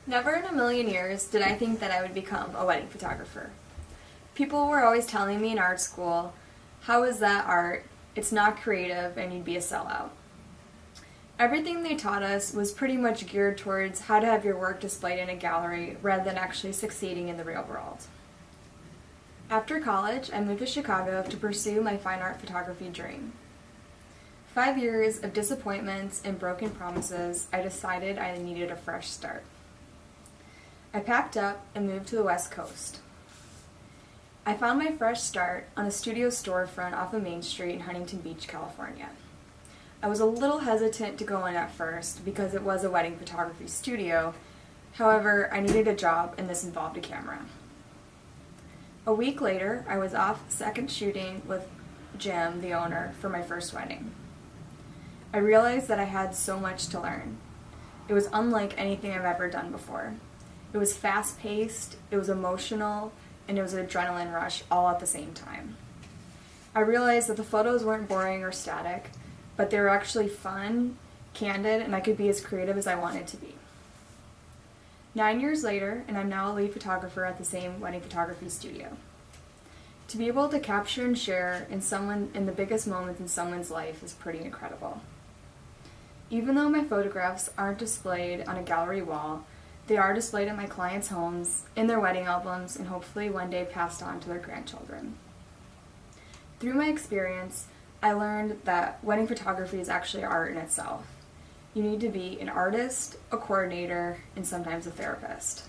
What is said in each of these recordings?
Never in a million years did I think that I would become a wedding photographer. People were always telling me in art school, how is that art? It's not creative and you'd be a sellout. Everything they taught us was pretty much geared towards how to have your work displayed in a gallery rather than actually succeeding in the real world. After college, I moved to Chicago to pursue my fine art photography dream. 5 years of disappointments and broken promises, I decided I needed a fresh start. I packed up and moved to the West Coast. I found my fresh start on a studio storefront off of Main Street in Huntington Beach, California. I was a little hesitant to go in at first because it was a wedding photography studio. However, I needed a job and this involved a camera. A week later, I was off second shooting with Jim, the owner, for my first wedding. I realized that I had so much to learn. It was unlike anything I've ever done before. It was fast-paced, it was emotional, and it was an adrenaline rush all at the same time. I realized that the photos weren't boring or static, but they were actually fun, candid, and I could be as creative as I wanted to be. 9 years later, and I'm now a lead photographer at the same wedding photography studio. To be able to capture and share in the biggest moments in someone's life is pretty incredible. Even though my photographs aren't displayed on a gallery wall, they are displayed at my clients' homes, in their wedding albums, and hopefully one day passed on to their grandchildren. Through my experience, I learned that wedding photography is actually art in itself. You need to be an artist, a coordinator, and sometimes a therapist.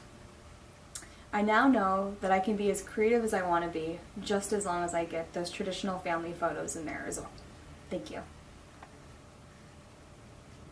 I now know that I can be as creative as I want to be, just as long as I get those traditional family photos in there as well. Thank you.